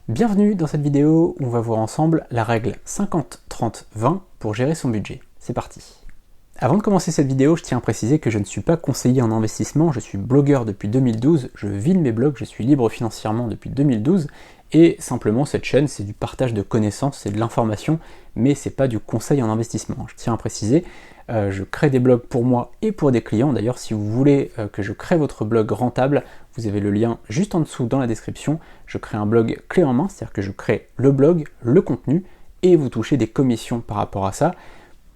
Bienvenue dans cette vidéo où on va voir ensemble la règle 50-30-20 pour gérer son budget. C'est parti. Avant de commencer cette vidéo, je tiens à préciser que je ne suis pas conseiller en investissement, je suis blogueur depuis 2012, je vis de mes blogs, je suis libre financièrement depuis 2012 et simplement cette chaîne c'est du partage de connaissances, c'est de l'information, mais c'est pas du conseil en investissement. Je tiens à préciser, je crée des blogs pour moi et pour des clients. D'ailleurs, si vous voulez que je crée votre blog rentable, vous avez le lien juste en dessous dans la description. Je crée un blog clé en main, c'est-à-dire que je crée le blog, le contenu, et vous touchez des commissions par rapport à ça.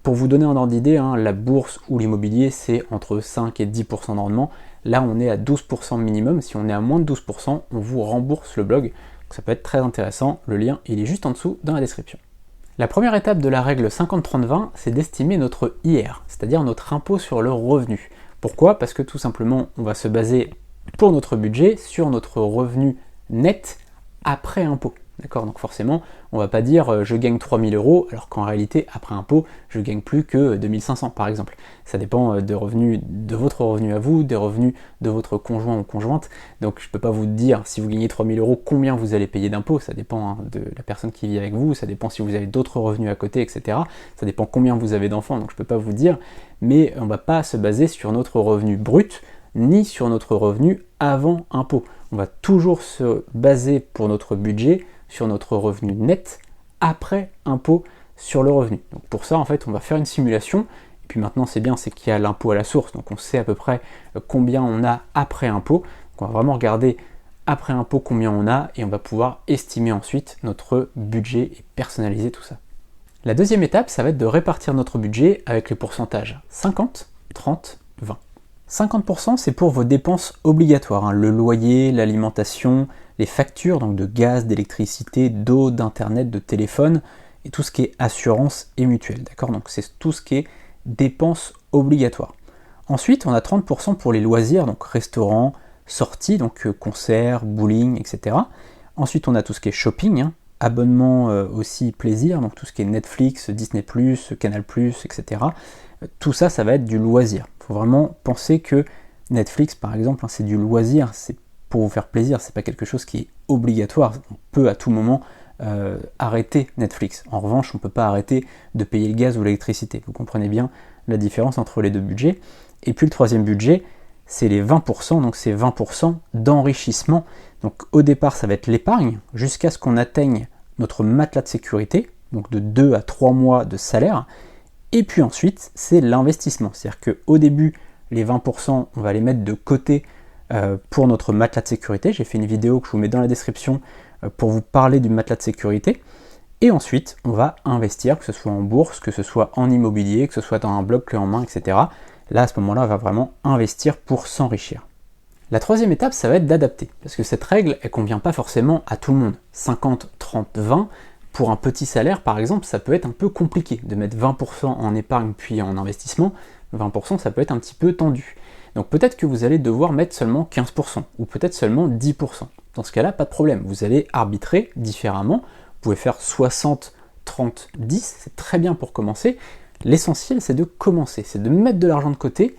Pour vous donner un ordre d'idée, la bourse ou l'immobilier, c'est entre 5 et 10% de rendement. Là, on est à 12% minimum. Si on est à moins de 12%, on vous rembourse le blog. Donc ça peut être très intéressant. Le lien, il est juste en dessous dans la description. La première étape de la règle 50-30-20, c'est d'estimer notre IR, c'est-à-dire notre impôt sur le revenu. Pourquoi ? Parce que tout simplement, on va se baser pour notre budget sur notre revenu net après impôt. D'accord ? Donc forcément, on ne va pas dire je gagne 3 000 euros, alors qu'en réalité, après impôt, je gagne plus que 2 500 par exemple. Ça dépend de votre revenu à vous, des revenus de votre conjoint ou conjointe. Donc je ne peux pas vous dire, si vous gagnez 3 000 euros, combien vous allez payer d'impôts. Ça dépend de la personne qui vit avec vous, ça dépend si vous avez d'autres revenus à côté, etc. Ça dépend combien vous avez d'enfants, donc je ne peux pas vous dire. Mais on ne va pas se baser sur notre revenu brut, ni sur notre revenu avant impôt. On va toujours se baser pour notre budget sur notre revenu net après impôt sur le revenu. Donc pour ça, en fait, on va faire une simulation. Et puis maintenant, c'est bien, c'est qu'il y a l'impôt à la source, donc on sait à peu près combien on a après impôt. Donc on va vraiment regarder après impôt combien on a et on va pouvoir estimer ensuite notre budget et personnaliser tout ça. La deuxième étape, ça va être de répartir notre budget avec les pourcentages 50, 30, 20. 50% c'est pour vos dépenses obligatoires, le loyer, l'alimentation, les factures donc de gaz, d'électricité, d'eau, d'internet, de téléphone et tout ce qui est assurance et mutuelle. D'accord ? Donc c'est tout ce qui est dépenses obligatoires. Ensuite, on a 30% pour les loisirs, donc restaurants, sorties, donc concerts, bowling, etc. Ensuite, on a tout ce qui est shopping, abonnement aussi plaisir, donc tout ce qui est Netflix, Disney+, Canal+, etc. Tout ça, ça va être du loisir. Il faut vraiment penser que Netflix, par exemple, c'est du loisir, c'est pour vous faire plaisir, c'est pas quelque chose qui est obligatoire. On peut à tout moment arrêter Netflix. En revanche, on ne peut pas arrêter de payer le gaz ou l'électricité. Vous comprenez bien la différence entre les deux budgets. Et puis le troisième budget, c'est les 20%, donc c'est 20% d'enrichissement. Donc au départ, ça va être l'épargne, jusqu'à ce qu'on atteigne notre matelas de sécurité, donc de 2 à 3 mois de salaire. Et puis ensuite, c'est l'investissement. C'est-à-dire qu'au début, les 20%, on va les mettre de côté pour notre matelas de sécurité. J'ai fait une vidéo que je vous mets dans la description pour vous parler du matelas de sécurité. Et ensuite, on va investir, que ce soit en bourse, que ce soit en immobilier, que ce soit dans un blog clé en main, etc. Là, à ce moment-là, on va vraiment investir pour s'enrichir. La troisième étape, ça va être d'adapter. Parce que cette règle, elle ne convient pas forcément à tout le monde. 50, 30, 20... Pour un petit salaire, par exemple, ça peut être un peu compliqué de mettre 20% en épargne puis en investissement. 20%, ça peut être un petit peu tendu. Donc peut-être que vous allez devoir mettre seulement 15% ou peut-être seulement 10%. Dans ce cas-là, pas de problème. Vous allez arbitrer différemment. Vous pouvez faire 60, 30, 10. C'est très bien pour commencer. L'essentiel, c'est de commencer. C'est de mettre de l'argent de côté,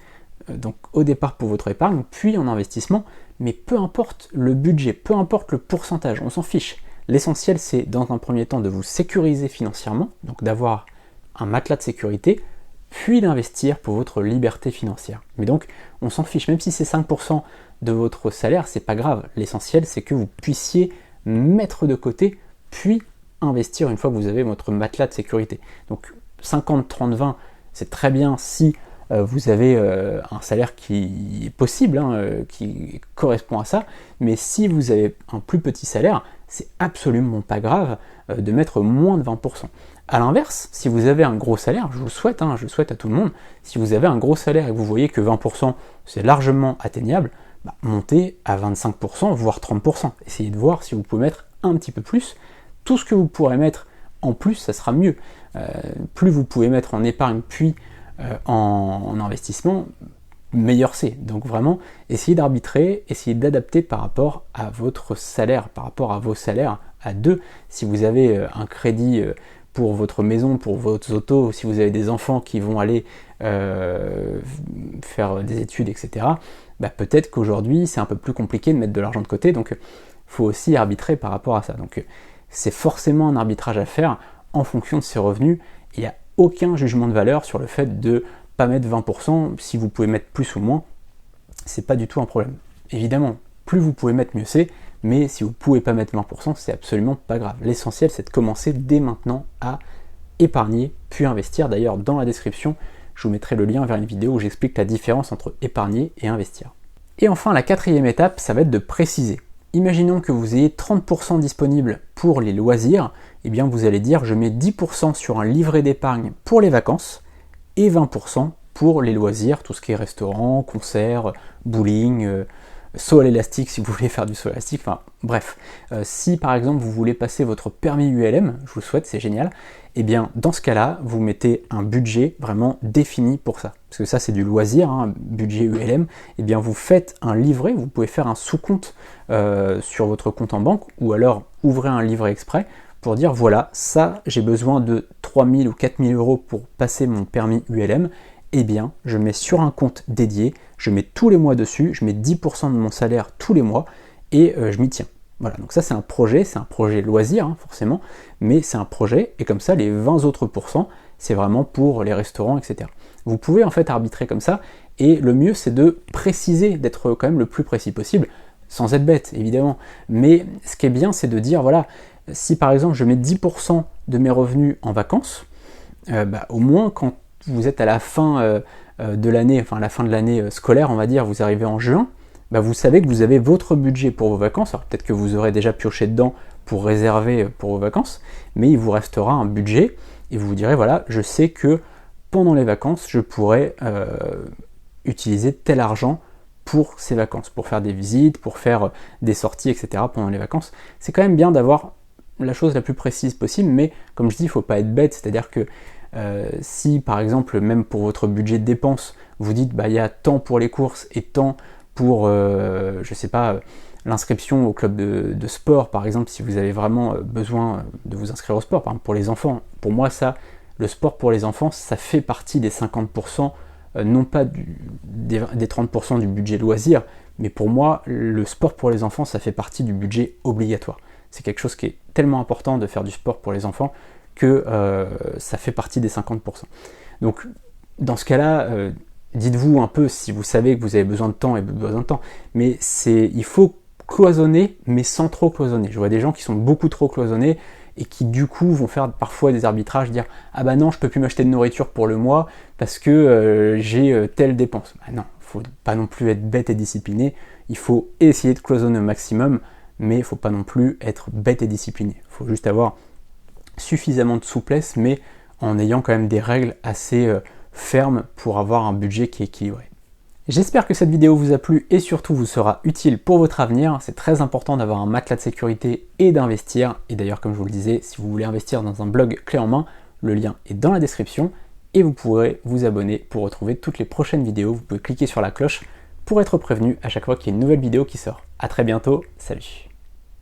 donc au départ pour votre épargne, puis en investissement. Mais peu importe le budget, peu importe le pourcentage, on s'en fiche. L'essentiel, c'est dans un premier temps de vous sécuriser financièrement, donc d'avoir un matelas de sécurité, puis d'investir pour votre liberté financière. Mais donc, on s'en fiche, même si c'est 5% de votre salaire, c'est pas grave. L'essentiel, c'est que vous puissiez mettre de côté, puis investir une fois que vous avez votre matelas de sécurité. Donc 50, 30, 20, c'est très bien si vous avez un salaire qui est possible, qui correspond à ça, mais si vous avez un plus petit salaire, c'est absolument pas grave de mettre moins de 20%. A l'inverse, si vous avez un gros salaire, je vous le souhaite, je le souhaite à tout le monde, si vous avez un gros salaire et que vous voyez que 20% c'est largement atteignable, montez à 25%, voire 30%. Essayez de voir si vous pouvez mettre un petit peu plus. Tout ce que vous pourrez mettre en plus, ça sera mieux. Plus vous pouvez mettre en épargne puis en investissement, meilleur c'est. Donc vraiment, essayez d'arbitrer, essayez d'adapter par rapport à votre salaire, par rapport à vos salaires à deux. Si vous avez un crédit pour votre maison, pour votre auto, si vous avez des enfants qui vont aller faire des études, etc., peut-être qu'aujourd'hui c'est un peu plus compliqué de mettre de l'argent de côté. Donc faut aussi arbitrer par rapport à ça. Donc c'est forcément un arbitrage à faire en fonction de ses revenus. Il n'y a aucun jugement de valeur sur le fait de pas mettre 20%, si vous pouvez mettre plus ou moins, c'est pas du tout un problème. Évidemment, plus vous pouvez mettre, mieux c'est, mais si vous pouvez pas mettre 20%, c'est absolument pas grave. L'essentiel, c'est de commencer dès maintenant à épargner, puis investir. D'ailleurs, dans la description, je vous mettrai le lien vers une vidéo où j'explique la différence entre épargner et investir. Et enfin, la quatrième étape, ça va être de préciser. Imaginons que vous ayez 30% disponible pour les loisirs, eh bien vous allez dire je mets 10% sur un livret d'épargne pour les vacances et 20% pour les loisirs, tout ce qui est restaurant, concert, bowling, saut à l'élastique si vous voulez faire du saut à l'élastique, enfin bref. Si par exemple vous voulez passer votre permis ULM, je vous le souhaite, c'est génial, et bien dans ce cas-là, vous mettez un budget vraiment défini pour ça. Parce que ça c'est du loisir, hein, budget ULM, et bien vous faites un livret, vous pouvez faire un sous-compte sur votre compte en banque, ou alors ouvrez un livret exprès pour dire voilà, ça j'ai besoin de 3 000 ou 4 000 euros pour passer mon permis ULM, eh bien je mets sur un compte dédié, je mets tous les mois dessus, je mets 10% de mon salaire tous les mois et je m'y tiens. Voilà, donc ça c'est un projet loisir hein, forcément, mais c'est un projet et comme ça les 20 autres pourcents, c'est vraiment pour les restaurants, etc. Vous pouvez en fait arbitrer comme ça et le mieux c'est de préciser, d'être quand même le plus précis possible, sans être bête évidemment, mais ce qui est bien c'est de dire voilà, si par exemple je mets 10% de mes revenus en vacances, au moins quand vous êtes à la fin de l'année, enfin à la fin de l'année scolaire on va dire, vous arrivez en juin, vous savez que vous avez votre budget pour vos vacances, alors peut-être que vous aurez déjà pioché dedans pour réserver pour vos vacances, mais il vous restera un budget et vous vous direz voilà, je sais que pendant les vacances je pourrais utiliser tel argent pour ces vacances, pour faire des visites, pour faire des sorties, etc. pendant les vacances. C'est quand même bien d'avoir la chose la plus précise possible, mais comme je dis, il ne faut pas être bête, c'est-à-dire que si par exemple, même pour votre budget de dépenses, vous dites il y a tant pour les courses et tant pour, je sais pas, l'inscription au club de sport, par exemple, si vous avez vraiment besoin de vous inscrire au sport, par exemple pour les enfants, pour moi ça, le sport pour les enfants, ça fait partie des 50%, non pas des 30% du budget loisir, mais pour moi, le sport pour les enfants, ça fait partie du budget obligatoire. C'est quelque chose qui est tellement important de faire du sport pour les enfants que ça fait partie des 50%. Donc, dans ce cas-là, dites-vous un peu si vous savez que vous avez besoin de temps et besoin de temps, mais il faut cloisonner, mais sans trop cloisonner. Je vois des gens qui sont beaucoup trop cloisonnés et qui du coup vont faire parfois des arbitrages, dire ah non, je peux plus m'acheter de nourriture pour le mois parce que j'ai telle dépense. Non, faut pas non plus être bête et discipliné. Il faut essayer de cloisonner au maximum, mais il faut pas non plus être bête et discipliné. Il faut juste avoir suffisamment de souplesse, mais en ayant quand même des règles assez fermes pour avoir un budget qui est équilibré. J'espère que cette vidéo vous a plu et surtout vous sera utile pour votre avenir. C'est très important d'avoir un matelas de sécurité et d'investir. Et d'ailleurs, comme je vous le disais, si vous voulez investir dans un blog clé en main, le lien est dans la description et vous pourrez vous abonner pour retrouver toutes les prochaines vidéos. Vous pouvez cliquer sur la cloche pour être prévenu à chaque fois qu'il y a une nouvelle vidéo qui sort. A très bientôt, salut!